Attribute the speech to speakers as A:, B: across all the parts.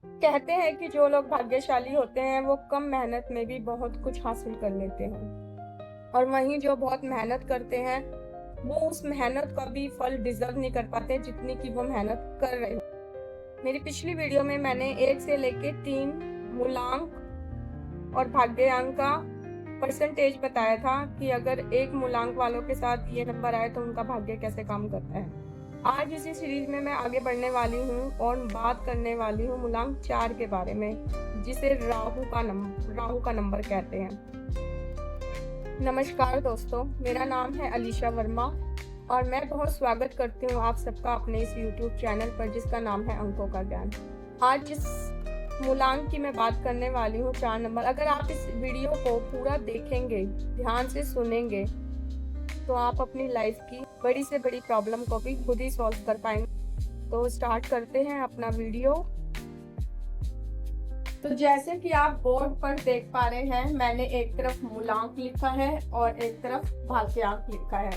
A: कहते हैं कि जो लोग भाग्यशाली होते हैं वो कम मेहनत में भी बहुत कुछ हासिल कर लेते हैं, और वहीं जो बहुत मेहनत करते हैं वो उस मेहनत का भी फल डिजर्व नहीं कर पाते जितनी की वो मेहनत कर रहे हो। मेरी पिछली वीडियो में मैंने 1 से लेके 3 मूलांक और भाग्यांक का परसेंटेज बताया था कि अगर एक मूलांक वालों के साथ ये नंबर आए तो उनका भाग्य कैसे काम करता है। आज इसी सीरीज में मैं आगे बढ़ने वाली हूँ और बात करने वाली हूँ मूलांक 4 के बारे में, जिसे राहु का नंबर कहते हैं। नमस्कार दोस्तों, मेरा नाम है अलीशा वर्मा और मैं बहुत स्वागत करती हूँ आप सबका अपने इस YouTube चैनल पर जिसका नाम है अंकों का ज्ञान। आज जिस मूलांक की मैं बात करने वाली हूँ 4 नंबर, अगर आप इस वीडियो को पूरा देखेंगे, ध्यान से सुनेंगे, तो आप अपनी लाइफ की बड़ी से बड़ी प्रॉब्लम को भी खुद ही सॉल्व कर पाएंगे। तो स्टार्ट करते हैं अपना वीडियो। तो जैसे कि आप बोर्ड पर देख पा रहे हैं, मैंने एक तरफ मूलांक लिखा है और एक तरफ भाग्यांक लिखा है।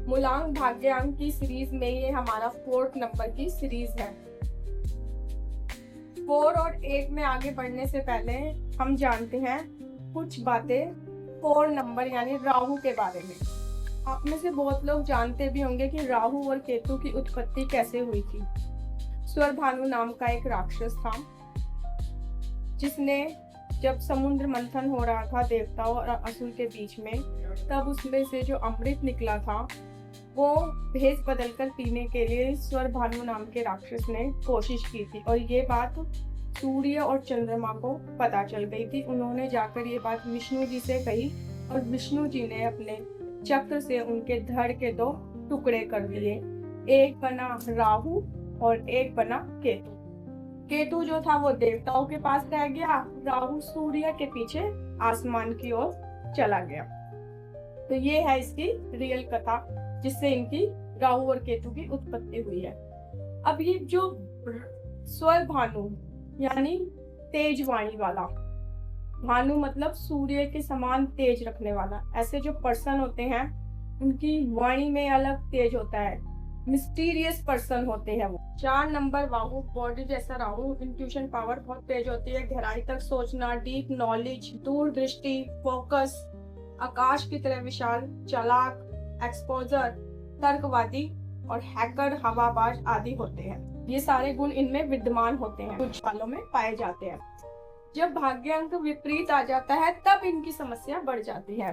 A: मूलांक भाग्यांक की सीरीज में ये हमारा 4th नंबर की सीरीज है। 4 और 8 में आगे बढ़ने से पहले हम जानते हैं कुछ बातें 4 नंबर यानी राहु के बारे में। आप में से बहुत लोग जानते भी होंगे कि राहु और केतु की उत्पत्ति कैसे हुई थी। स्वरभानु नाम का एक राक्षस था जिसने, जब समुद्र मंथन हो रहा था देवताओं और असुर के बीच में, तब उसमें से जो अमृत निकला था वो भेष बदलकर पीने के लिए स्वरभानु नाम के राक्षस ने कोशिश की थी, और ये बात सूर्य और चंद्रमा को पता चल गई थी। उन्होंने जाकर ये बात विष्णु जी से कही और विष्णु जी ने अपने चक्र से उनके धड़ के 2 टुकड़े कर दिए। एक बना राहु और एक बना केतु। केतु जो था वो देवताओं के पास रह गया, राहु सूर्य के पीछे आसमान की ओर चला गया। तो ये है इसकी रियल कथा, जिससे इनकी राहु और केतु की उत्पत्ति हुई है। अब ये जो स्वर भानु यानी तेज वाणी वाला, भानु मतलब सूर्य के समान तेज रखने वाला, ऐसे जो पर्सन होते हैं उनकी वाणी में अलग तेज होता है, मिस्टीरियस पर्सन होते हैं वो। 4 नंबर राहु, बॉडी जैसा राहु, इंट्यूशन पावर बहुत तेज होती है, गहराई तक सोचना, डीप नॉलेज, दूरदृष्टि, फोकस, आकाश की तरह विशाल, चालाक, एक्सपोजर, तर्कवादी और हैकर, हवाबाज आदि होते हैं। ये सारे गुण इनमें विद्यमान होते हैं, कुछ वालों में पाए जाते हैं। जब भाग्यांक विपरीत आ जाता है तब इनकी समस्या बढ़ जाती है।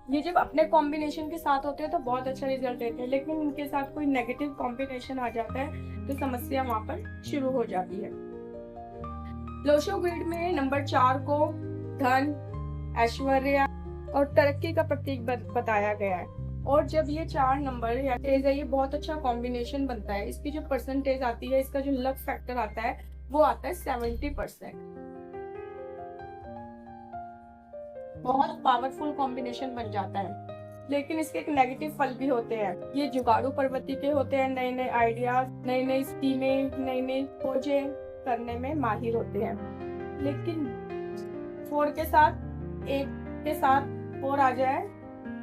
A: ये जब अपने कॉम्बिनेशन के साथ होते हैं तो बहुत अच्छा रिजल्ट देते हैं, लेकिन इनके साथ कोई नेगेटिव कॉम्बिनेशन आ जाता है तो समस्या वहां पर शुरू हो जाती है। लोशो ग्रिड में नंबर 4 को धन, ऐश्वर्य और तरक्की का प्रतीक बताया गया है। और जब ये 4 नंबर या तेज है, ये बहुत अच्छा कॉम्बिनेशन बनता है। इसकी जो परसेंटेज आती है, इसका जो लक फैक्टर आता है वो आता है 70%। बहुत पावरफुल कॉम्बिनेशन बन जाता है। लेकिन इसके एक नेगेटिव फल भी होते हैं। ये जुगाड़ू प्रवृत्ति के होते हैं, नए नए आइडियाज, नई नई स्कीमें, नई नई खोजें करने में माहिर होते हैं। लेकिन 4 के साथ 1 के साथ 4 आ जाए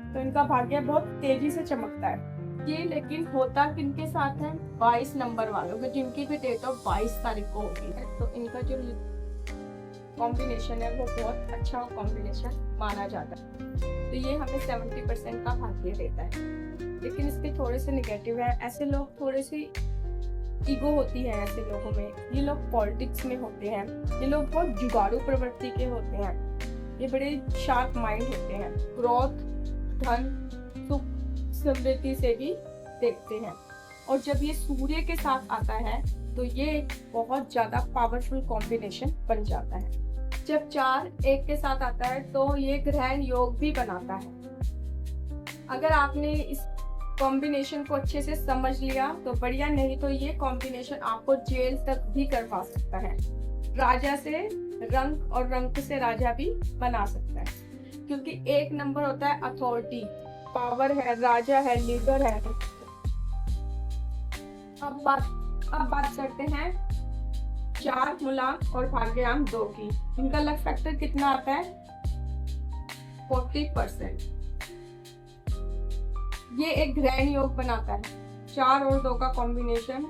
A: तो इनका भाग्य बहुत तेजी से चमकता है। ये लेकिन होता किनके साथ है? 22 नंबर वालों के, जिनकी भी डेट ऑफ 22 तारीख को होगी है। तो इनका जो कॉम्बिनेशन है वो बहुत अच्छा कॉम्बिनेशन माना जाता है। तो ये हमें 70% का भाग्य देता है। लेकिन इसके थोड़े से निगेटिव है। ऐसे लोग, थोड़े सी ईगो होती है ऐसे लोगों में। ये लोग पॉलिटिक्स में होते हैं, ये लोग बहुत जुगाड़ू प्रवृत्ति के होते हैं, ये बड़े शार्प माइंड होते हैं, ग्रोथ, धन, सुख, समृद्धि से भी देखते हैं। और जब ये सूर्य के साथ आता है तो ये एक बहुत ज्यादा पावरफुल कॉम्बिनेशन बन जाता है। जब 4 1 के साथ आता है तो ये ग्रहण योग भी बनाता है। अगर आपने इस कॉम्बिनेशन को अच्छे से समझ लिया तो बढ़िया, नहीं तो ये कॉम्बिनेशन आपको जेल तक भी करवा सकता है। राजा से रंक और रंक से राजा भी बना सकता है, क्योंकि 1 नंबर होता है अथॉरिटी, पावर है, राजा है, लीडर है। अब बात करते हैं 4 मूलांक और भाग्यांक 2 की। इनका लक फैक्टर कितना आता है? 40%। ये एक ग्रहण योग बनाता है। 4 और 2 का कॉम्बिनेशन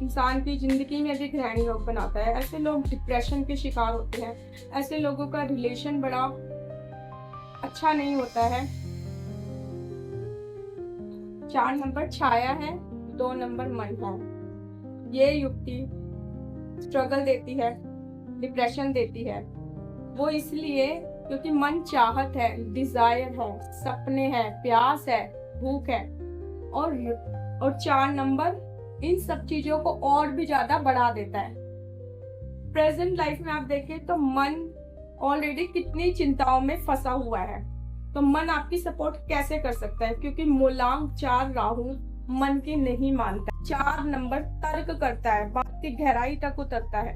A: इंसान की जिंदगी में भी ग्रहण योग बनाता है। ऐसे लोग डिप्रेशन के शिकार होते हैं। ऐसे लोगों का रिलेशन बड़ा अच्छा नहीं होता है। 4 नंबर छाया है, 2 नंबर मन है। ये युक्ति स्ट्रगल देती है, डिप्रेशन देती है। वो इसलिए क्योंकि मन चाहत है, डिजायर है, सपने हैं, प्यास है, भूख है। और 4 नंबर इन सब चीजों को और भी ज्यादा बढ़ा देता है। प्रेजेंट लाइफ में आप देखें तो मन ऑलरेडी कितनी चिंताओं में फंसा हुआ है, तो मन आपकी सपोर्ट कैसे कर सकता है? क्योंकि मूलांक 4 राहु मन की नहीं मानता। 4 नंबर तर्क करता है, बात की गहराई तक उतरता है,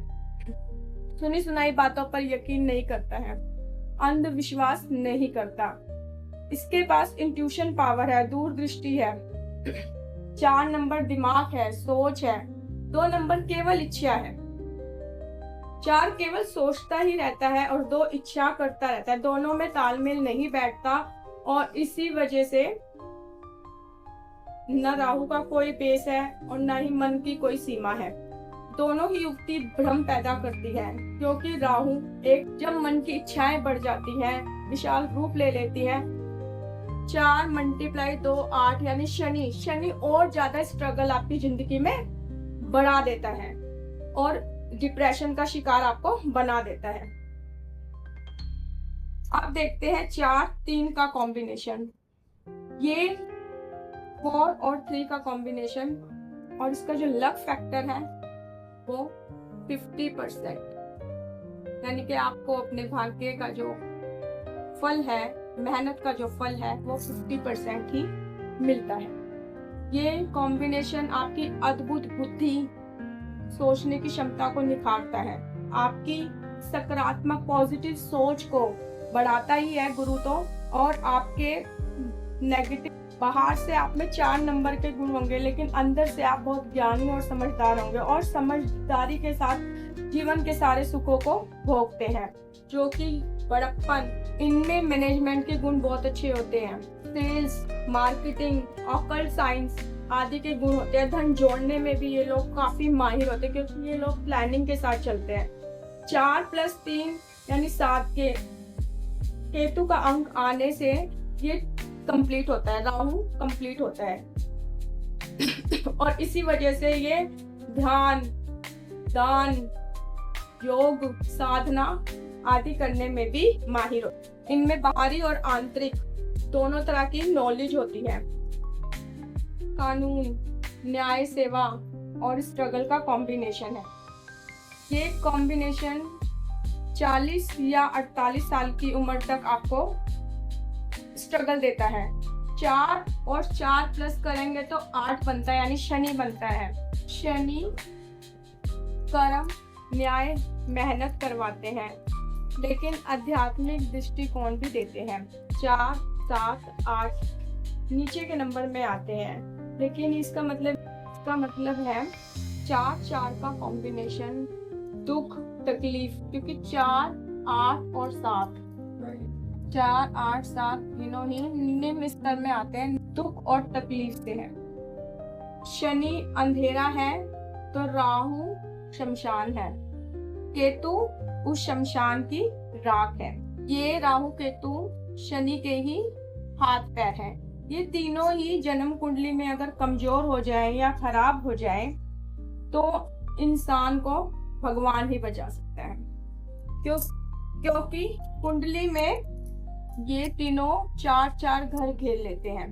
A: सुनी सुनाई बातों पर यकीन नहीं करता है, अंधविश्वास नहीं करता। इसके पास इंट्यूशन पावर है, दूरदृष्टि है। 4 नंबर दिमाग है, सोच है। 2 नंबर केवल इच्छा है। 4 केवल सोचता ही रहता है और 2 इच्छा करता रहता है। दोनों में तालमेल नहीं बैठता और इसी वजह से न राहु का कोई बेस है और न ही मन की कोई सीमा है। दोनों ही युक्ति भ्रम पैदा करती है, क्योंकि राहु जब मन की इच्छाएं बढ़ जाती हैं, विशाल रूप ले लेती है। 4 × 2 8 यानी शनि और ज्यादा स्ट्रगल आपकी जिंदगी में बढ़ा देता है और डिप्रेशन का शिकार आपको बना देता है। अब देखते हैं 4-3 का कॉम्बिनेशन। ये 4 और 3 का कॉम्बिनेशन और इसका जो लक फैक्टर है वो 50%, यानी कि आपको अपने भाग्य का जो फल है, मेहनत का जो फल है वो 50% ही मिलता है। ये कॉम्बिनेशन आपकी अद्भुत बुद्धि, सोचने की क्षमता को निखारता है, आपकी सकारात्मक पॉजिटिव सोच को बढ़ाता ही है गुरु तो, और आपके नेगेटिव, बाहर से आप में 4 नंबर के गुण होंगे लेकिन अंदर से आप बहुत ज्ञानी और समझदार होंगे और समझदारी के साथ जीवन के सारे सुखों को भोगते हैं। जो कि बड़प्पन, इनमें मैनेजमेंट के गुण बहुत अच्छे होते हैं। सेल्स, मार्केटिंग, ऑकल्ट साइंस आदि के गुण होते हैं। धन जोड़ने में भी ये लोग काफी माहिर होते हैं, क्योंकि ये लोग प्लानिंग के साथ चलते हैं। 4 + 3 यानी 7 के केतु का अंक आने से ये कंप्लीट होता है, राहु कंप्लीट होता है और इसी वजह से ये ध्यान, दान, योग, साधना आदि करने में भी माहिर होते हैं। इनमें बाहरी और आंतरिक दोनों तरह की नॉलेज होती है। कानून, न्याय सेवा और स्ट्रगल का कॉम्बिनेशन है। ये कॉम्बिनेशन 40 या 48 साल की उम्र तक आपको स्ट्रगल देता है। 4 और 4 प्लस करेंगे तो 8 बनता है, यानी शनि बनता है। शनि कर्म, न्याय, मेहनत करवाते हैं, लेकिन आध्यात्मिक दृष्टिकोण भी देते हैं। 4, 7, 8 नीचे के नंबर में आते हैं, लेकिन इसका मतलब है 4 का कॉम्बिनेशन दुख, तकलीफ, क्योंकि 4, 8 और 7 4, 8, 7 तीनों ही निम्न स्तर में आते हैं, दुख और तकलीफ से है। शनि अंधेरा है तो राहु शमशान है, केतु उस शमशान की राख है। ये राहु केतु शनि के ही हाथ पैर हैं। ये तीनों ही जन्म कुंडली में अगर कमजोर हो जाए या खराब हो जाए तो इंसान को भगवान ही बचा सकता है, क्योंकि कुंडली में ये तीनों 4 घर घेर लेते हैं,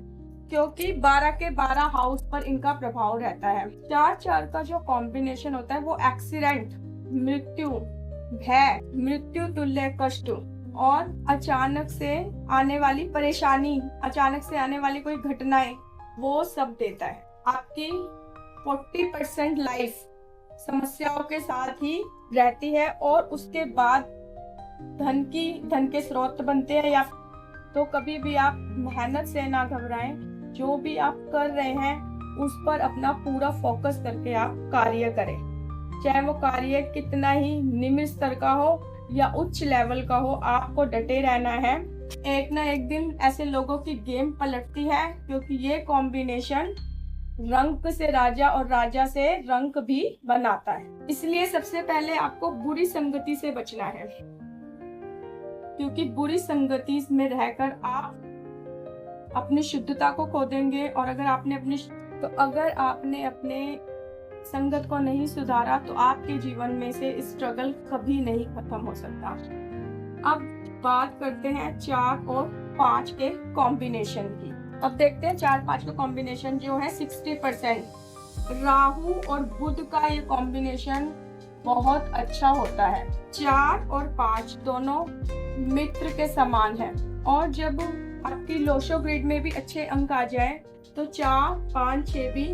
A: क्योंकि 12 के 12 हाउस पर इनका प्रभाव रहता है। 4 का जो कॉम्बिनेशन होता है वो एक्सीडेंट, मृत्यु, भय, मृत्यु तुल्य कष्ट और अचानक से आने वाली परेशानी, अचानक से आने वाली कोई घटनाएं, वो सब देता है। आपकी 40% लाइफ समस्याओं के साथ ही रहती है और उसके बाद धन के स्रोत बनते हैं। या तो कभी भी आप मेहनत से ना घबराएं, जो भी आप कर रहे हैं उस पर अपना पूरा फोकस करके आप कार्य करें, चाहे वो कार्य कितना ही निम्न स्तर का हो या उच्च लेवल का हो, आपको डटे रहना है। एक ना एक दिन ऐसे लोगों की गेम पलटती है, क्योंकि ये कॉम्बिनेशन रंक से राजा और राजा से रंक भी बनाता है। इसलिए सबसे पहले आपको बुरी संगति से बचना है, क्योंकि बुरी संगति में रहकर आप अपनी शुद्धता को खो देंगे। और अगर आपने अपने संगत को नहीं सुधारा तो आपके जीवन में से स्ट्रगल कभी नहीं खत्म हो सकता। अब बात करते हैं 4 और 5 के कॉम्बिनेशन की। अब देखते हैं 4-5 का कॉम्बिनेशन जो है 60%। राहु और बुध का ये कॉम्बिनेशन बहुत अच्छा होता है। 4 और 5 दोनों मित्र के समान है, और जब आपकी लोशो ग्रिड में भी अच्छे अंक आ जाए तो 4, 5, 6 भी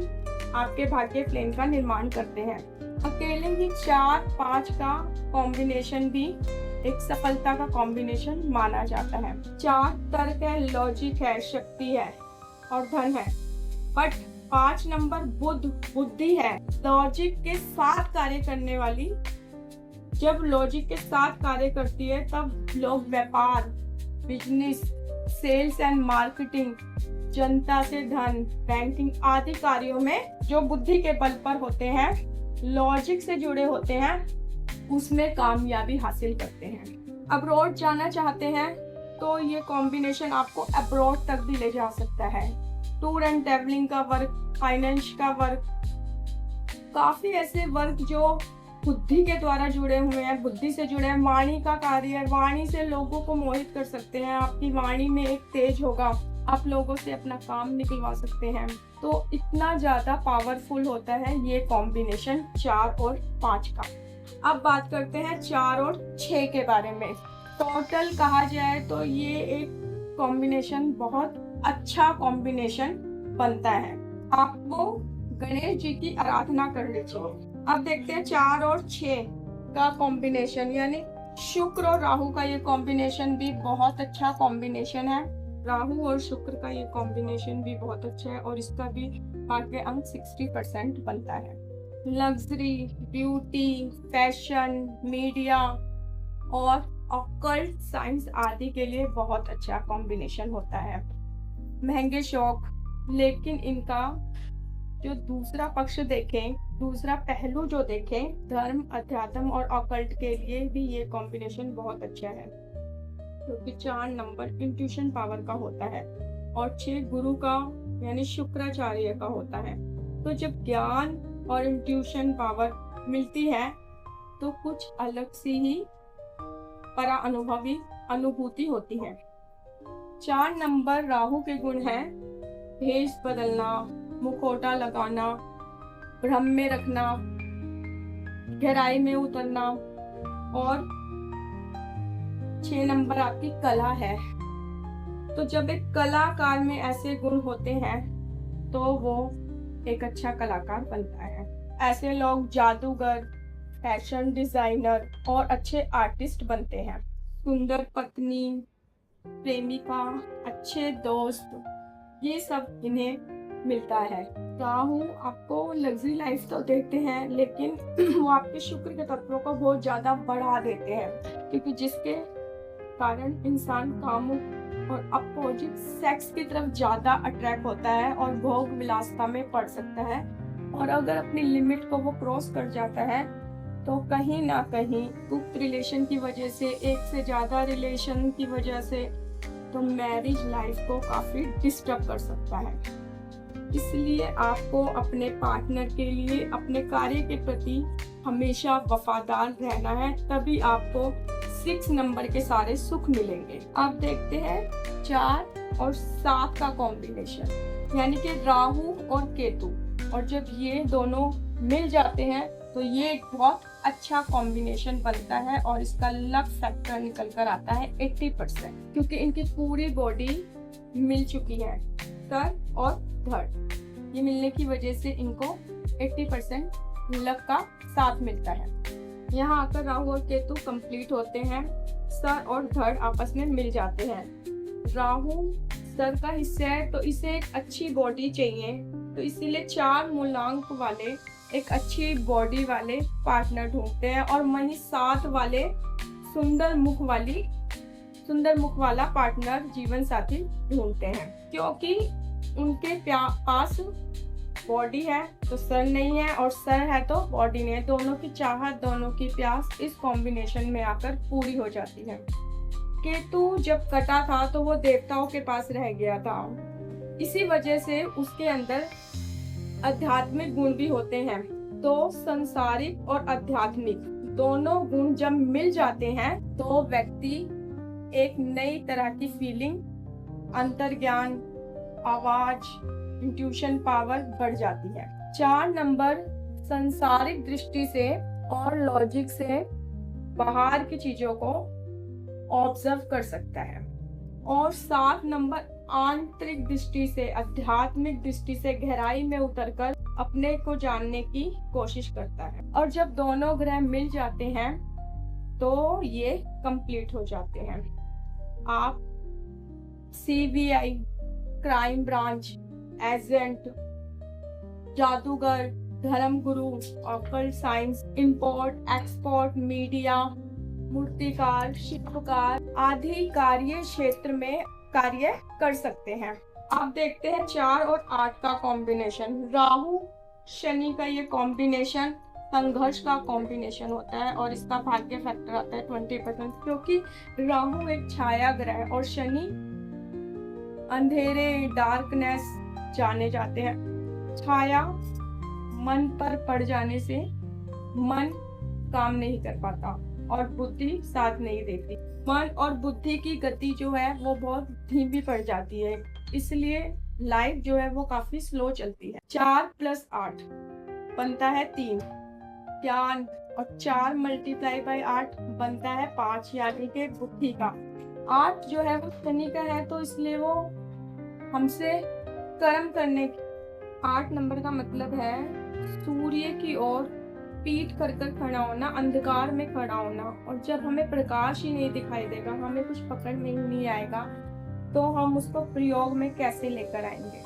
A: आपके भाग्य प्लेन का निर्माण करते हैं। अकेले ही 4-5 का कॉम्बिनेशन भी एक सफलता का कॉम्बिनेशन माना जाता है। 4 तर्क है, लॉजिक है, शक्ति है और धन है, बट 5 नंबर बुद्धि है, लॉजिक के साथ कार्य करने वाली। जब लॉजिक के साथ कार्य करती है तब लोग व्यापार, बिजनेस, सेल्स एंड मार्केटिंग, जनता से धन, बैंकिंग आदि कार्यों में जो बुद्धि के बल पर होते हैं, लॉजिक से जुड़े होते हैं, उसमें कामयाबी हासिल करते हैं। अब्रॉड जाना चाहते हैं तो ये कॉम्बिनेशन आपको अब्रॉड तक भी ले जा सकता है। टूर एंड ट्रैवलिंग का वर्क, फाइनेंस का वर्क, काफी ऐसे वर्क जो बुद्धि के द्वारा जुड़े हुए हैं, बुद्धि से जुड़े हैं। वाणी का कार्य, वाणी से लोगों को मोहित कर सकते हैं। आपकी वाणी में एक तेज होगा, आप लोगों से अपना काम निकलवा सकते हैं। तो इतना ज्यादा पावरफुल होता है ये कॉम्बिनेशन 4 और 5 का। अब बात करते हैं 4 और 6 के बारे में। टोटल कहा जाए तो ये एक कॉम्बिनेशन बहुत अच्छा कॉम्बिनेशन बनता है। आपको गणेश जी की आराधना करनी चाहिए। अब देखते हैं 4 और 6 का कॉम्बिनेशन, यानी शुक्र और राहु का ये कॉम्बिनेशन भी बहुत अच्छा कॉम्बिनेशन है। राहु और शुक्र का ये कॉम्बिनेशन भी बहुत अच्छा है और इसका भी भाग्य अंक 60% बनता है। लग्जरी, ब्यूटी, फैशन, मीडिया और ऑकल्ट साइंस आदि के लिए बहुत अच्छा कॉम्बिनेशन होता है। महंगे शौक, लेकिन इनका जो दूसरा पक्ष देखें, दूसरा पहलू जो देखें, धर्म, अध्यात्म और ऑकल्ट के लिए भी ये कॉम्बिनेशन बहुत अच्छा है, क्योंकि 4 नंबर इंट्यूशन पावर का होता है और 6 गुरु का यानी शुक्राचार्य का होता है। तो जब ज्ञान और इंट्यूशन पावर मिलती है तो कुछ अलग सी ही परा अनुभूति होती है। 4 नंबर राहु के गुण हैं भेष बदलना, मुखौटा लगाना, भ्रम में रखना, गहराई में उतरना, और 6 नंबर आपकी कला है। तो जब एक कलाकार में ऐसे गुण होते हैं तो वो एक अच्छा कलाकार बनता है। ऐसे लोग जादूगर, फैशन डिजाइनर और अच्छे आर्टिस्ट बनते हैं। सुंदर पत्नी, प्रेमिका, अच्छे दोस्त, ये सब इन्हें मिलता है। राहु आपको लग्जरी लाइफ तो देते हैं, लेकिन वो आपके शुक्र के तत्वों को बहुत ज्यादा बढ़ा देते हैं, क्योंकि जिसके कारण इंसान कामुक और अपोजिट सेक्स की तरफ ज्यादा अट्रैक्ट होता है और भोग विलासिता में पड़ सकता है। और अगर अपनी लिमिट को वो क्रॉस कर जाता है तो कहीं ना कहीं गुप्त रिलेशन की वजह से, एक से ज्यादा रिलेशन की वजह से, तो मैरिज लाइफ को काफी डिस्टर्ब कर सकता है। इसलिए आपको अपने पार्टनर के लिए अपने कार्य के प्रति हमेशा वफादार रहना है, तभी आपको 6 नंबर के सारे सुख मिलेंगे। अब देखते हैं 4 और 7 का कॉम्बिनेशन, यानी कि राहु और केतु, और जब ये दोनों मिल जाते हैं तो ये एक बहुत अच्छा कॉम्बिनेशन बनता है और इसका लक फैक्टर निकल कर आता है 80%, क्योंकि इनकी पूरी बॉडी मिल चुकी है। सर और धड़ ये मिलने की वजह से इनको 80% लक का साथ मिलता है। यहाँ आकर राहु और केतु कंप्लीट होते हैं, सर और धड़ आपस में मिल जाते हैं। राहु सर का हिस्सा है तो इसे एक अच्छी बॉडी चाहिए, तो इसीलिए 4 मूलांक वाले एक अच्छी बॉडी वाले पार्टनर ढूंढते हैं, और वहीं 7 वाले सुंदर मुख वाला पार्टनर जीवन साथी ढूंढते हैं, क्योंकि उनके पास बॉडी है तो सर नहीं है, और सर है तो बॉडी नहीं है। दोनों की चाहत, दोनों की प्यास इस कॉम्बिनेशन में आकर पूरी हो जाती है। केतु जब कटा था तो वो देवताओं के पास रह गया था, इसी वजह से उसके अंदर आध्यात्मिक गुण भी होते हैं। तो संसारिक और आध्यात्मिक दोनों गुण जब मिल जाते हैं तो व्यक्ति एक नई तरह की फीलिंग, अंतर्ज्ञान, आवाज, इंट्यूशन पावर बढ़ जाती है। 4 नंबर संसारिक दृष्टि से और लॉजिक से बाहर की चीजों को ऑब्जर्व कर सकता है। और 7 नंबर आंतरिक दृष्टि से, आध्यात्मिक दृष्टि से गहराई में उतरकर अपने को जानने की कोशिश करता है। और जब दोनों ग्रह मिल जाते हैं तो ये कंप्लीट हो जाते हैं। आप CBI, क्राइम ब्रांच, एजेंट, जादूगर, धर्मगुरु, occult science, import export, media, मूर्तिकार, शिल्पकार आदि कार्य क्षेत्र में कार्य कर सकते हैं। आप देखते हैं 4 और 8 का कॉम्बिनेशन, राहु शनि का ये कॉम्बिनेशन संघर्ष का कॉम्बिनेशन होता है, और इसका भाग्य फैक्टर आता है 20%, क्योंकि राहु एक छाया ग्रह है और शनि अंधेरे, डार्कनेस जाने जाते हैं। छाया मन पर पड़ जाने से मन काम नहीं कर पाता और बुद्धि साथ नहीं देती। मन और बुद्धि की गति जो है वो बहुत धीमी पड़ जाती है, इसलिए लाइफ जो है वो काफी स्लो चलती है। 4 + 8 बनता है 3 ज्ञान, और 4 × 8 बनता है 5, यानी कि बुद्धि का। 8 जो है वो शनि का है, तो इसलिए वो हमसे कर्म करने की। 8 नंबर का मतलब है सूर्य की ओर पीठ कर कर खड़ा होना, अंधकार में खड़ा होना, और जब हमें प्रकाश ही नहीं दिखाई देगा, हमें कुछ पकड़ में ही नहीं आएगा, तो हम उसको प्रयोग में कैसे लेकर आएंगे।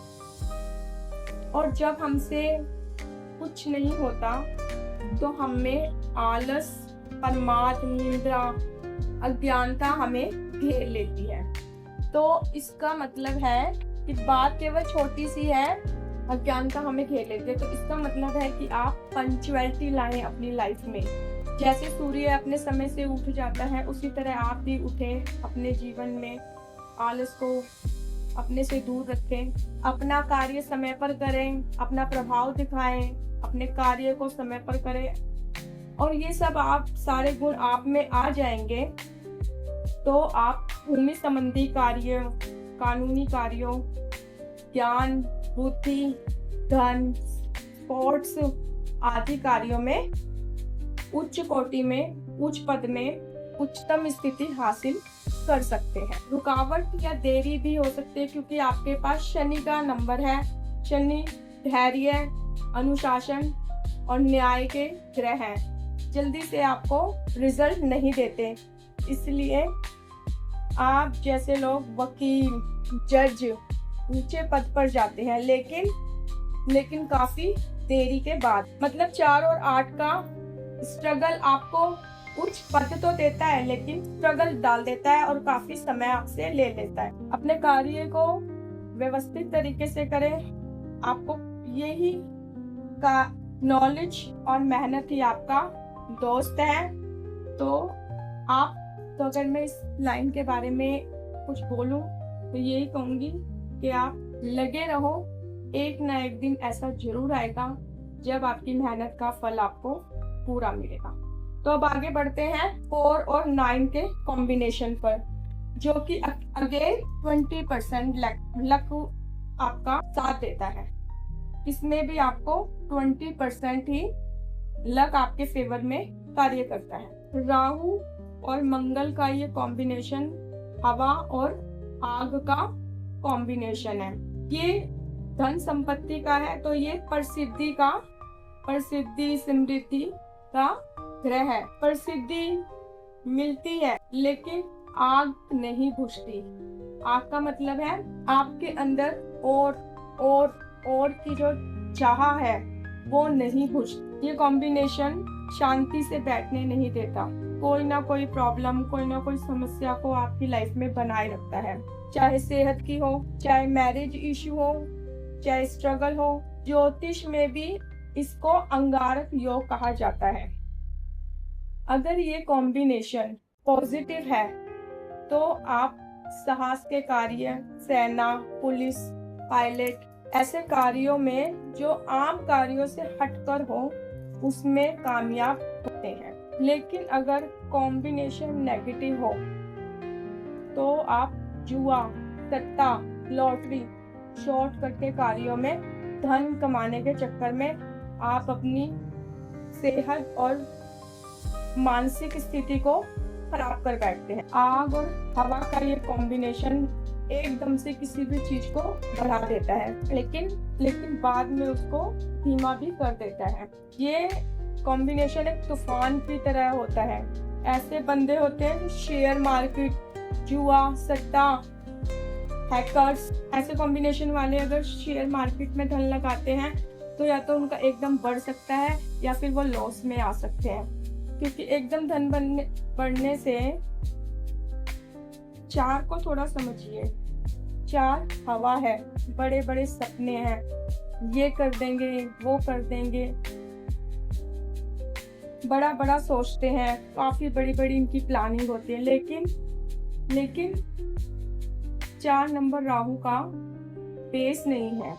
A: और जब हमसे कुछ नहीं होता तो हमें आलस, प्रमाद, निद्रा, अज्ञानता हमें घेर लेती है। तो इसका मतलब है कि बात केवल छोटी सी है, अज्ञानता हमें घेर लेती है। तो इसका मतलब है कि आप पंक्चुअलिटी लाएं अपनी लाइफ में। जैसे सूर्य अपने समय से उठ जाता है, उसी तरह आप भी उठें अपने जीवन में, आलस को अपने से दूर रखें, अपना कार्य समय पर करें, अपना प्रभाव दिखाएं, अपने कार्य को समय पर करें, और ये सब आप सारे गुण आप में आ जाएंगे तो आप भूमि संबंधी कार्य, कानूनी कार्यों, ज्ञान, बुद्धि, धन, स्पोर्ट्स आदि कार्यों में उच्च कोटि में, उच्च पद में, उच्चतम स्थिति हासिल कर सकते हैं। रुकावट या देरी भी हो सकती है, क्योंकि आपके पास शनि का नंबर है। शनि धैर्य, अनुशासन और न्याय के ग्रह हैं। जल्दी से आपको रिजल्ट नहीं देते, इसलिए आप जैसे लोग वकील, जज ऊंचे पद पर जाते हैं, लेकिन काफी देरी के बाद। मतलब 4 और 8 का स्ट्रगल आपको उच्च पद तो देता है, लेकिन स्ट्रगल डाल देता है और काफी समय आपसे ले लेता है। अपने कार्य को व्यवस्थित तरीके से करें। आपको यही का नॉलेज और मेहनत ही आपका दोस्त है। तो अगर मैं इस लाइन के बारे में कुछ बोलूं तो यही कहूंगी कि आप लगे रहो, एक ना एक दिन ऐसा जरूर आएगा जब आपकी मेहनत का फल आपको पूरा मिलेगा। तो अब आगे बढ़ते हैं 4 और 9 के कॉम्बिनेशन पर, जो कि अगेन 20% लक आपका साथ देता है। इसमें भी आपको 20% ही लक आपके फेवर में कार्य करता है। राहु और मंगल का ये कॉम्बिनेशन हवा और आग का कॉम्बिनेशन है। ये धन संपत्ति का है, तो ये प्रसिद्धि, समृद्धि का ग्रह है। प्रसिद्धि मिलती है लेकिन आग नहीं बुझती। आग का मतलब है आपके अंदर और की जो चाह है वो नहीं बुझती। ये कॉम्बिनेशन शांति से बैठने नहीं देता, कोई ना कोई प्रॉब्लम, कोई ना कोई समस्या को आपकी लाइफ में बनाए रखता है। चाहे सेहत की हो, चाहे मैरिज इश्यू हो, चाहे स्ट्रगल हो, ज्योतिष में भी इसको अंगारक योग कहा जाता है। अगर ये कॉम्बिनेशन पॉजिटिव है तो आप साहस के कार्य, सेना, पुलिस, पायलट ऐसे कार्यों में जो आम कार्यों से हटकर हो उसमें कामयाब होते हैं। लेकिन अगर कॉम्बिनेशन नेगेटिव हो तो आप जुआ, सट्टा, लॉटरी, शॉर्टकट के कार्यों में धन कमाने के चक्कर में आप अपनी सेहत और मानसिक स्थिति को खराब कर बैठते हैं। आग और हवा का ये कॉम्बिनेशन एकदम से किसी भी चीज को बढ़ा देता है, लेकिन बाद में उसको धीमा भी कर देता है। ये कॉम्बिनेशन एक तूफान की तरह होता है। ऐसे बंदे होते हैं शेयर मार्केट, जुआ, सट्टा, हैकर्स, ऐसे कॉम्बिनेशन वाले अगर शेयर मार्केट में धन लगाते हैं तो या तो उनका एकदम बढ़ सकता है या फिर वो लॉस में आ सकते हैं। क्योंकि एकदम धन बढ़ने से 4 को थोड़ा समझिए। 4 हवा है, बड़े बड़े सपने हैं, ये कर देंगे, वो कर देंगे, बड़ा बड़ा सोचते हैं, काफी बड़ी बड़ी इनकी प्लानिंग होती है। लेकिन 4 नंबर राहु का बेस नहीं है,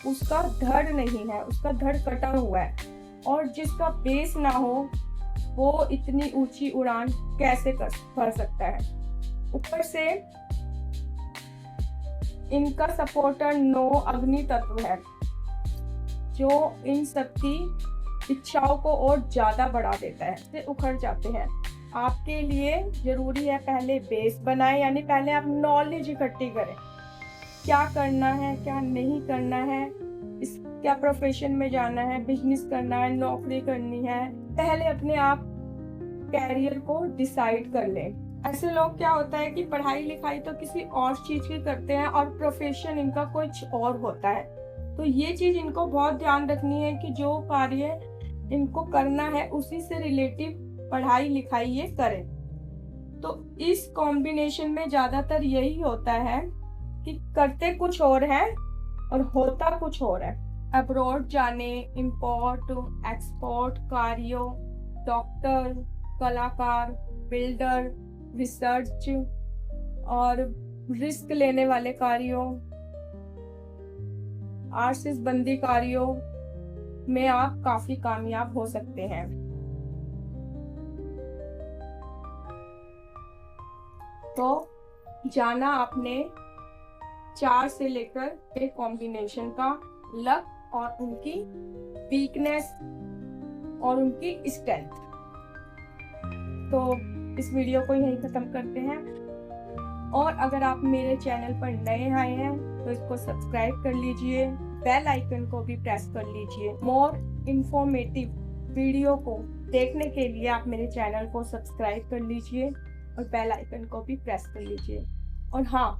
A: उसका धड़ नहीं है, उसका धड़ कटा हुआ है। और जिसका बेस ना हो वो इतनी ऊंची उड़ान कैसे भर सकता है। ऊपर से इनका सपोर्टर 9 अग्नि तत्व है जो इन सबकी इच्छाओं को और ज्यादा बढ़ा देता है, से उखड़ जाते हैं। आपके लिए जरूरी है पहले बेस बनाए, यानी पहले आप नॉलेज इकट्ठी करें, क्या करना है, क्या नहीं करना है, क्या प्रोफेशन में जाना है, बिजनेस करना है, नौकरी करनी है। पहले अपने आप कैरियर को डिसाइड कर लें। ऐसे लोग क्या होता है कि पढ़ाई लिखाई तो किसी और चीज की करते हैं और प्रोफेशन इनका कुछ और होता है। तो ये चीज इनको बहुत ध्यान रखनी है कि जो कार्य इनको करना है उसी से रिलेटिव पढ़ाई लिखाई ये करें। तो इस कॉम्बिनेशन में ज्यादातर यही होता है कि करते कुछ और है और होता कुछ और है। अब्रॉड जाने, इंपोर्ट एक्सपोर्ट कार्यों, डॉक्टर, कलाकार, बिल्डर, रिसर्च और रिस्क लेने वाले कार्यों, आर्सिस बंदी कार्यों में आप काफी कामयाब हो सकते हैं। तो जाना आपने 4 से लेकर एक कॉम्बिनेशन का लक और उनकी वीकनेस और उनकी स्ट्रेंथ। तो इस वीडियो को यहीं खत्म करते हैं। और अगर आप मेरे चैनल पर नए आए हैं तो इसको सब्सक्राइब कर लीजिए, बेल आइकन को भी प्रेस कर लीजिए। मोर इंफॉर्मेटिव वीडियो को देखने के लिए आप मेरे चैनल को सब्सक्राइब कर लीजिए और बेल आइकन को भी प्रेस कर लीजिए। और हाँ,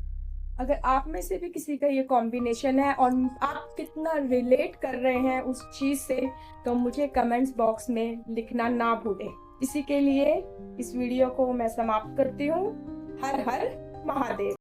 A: अगर आप में से भी किसी का ये कॉम्बिनेशन है और आप कितना रिलेट कर रहे हैं उस चीज से, तो मुझे कमेंट्स बॉक्स में लिखना ना भूलें। इसी के लिए इस वीडियो को मैं समाप्त करती हूँ। हर हर महादेव।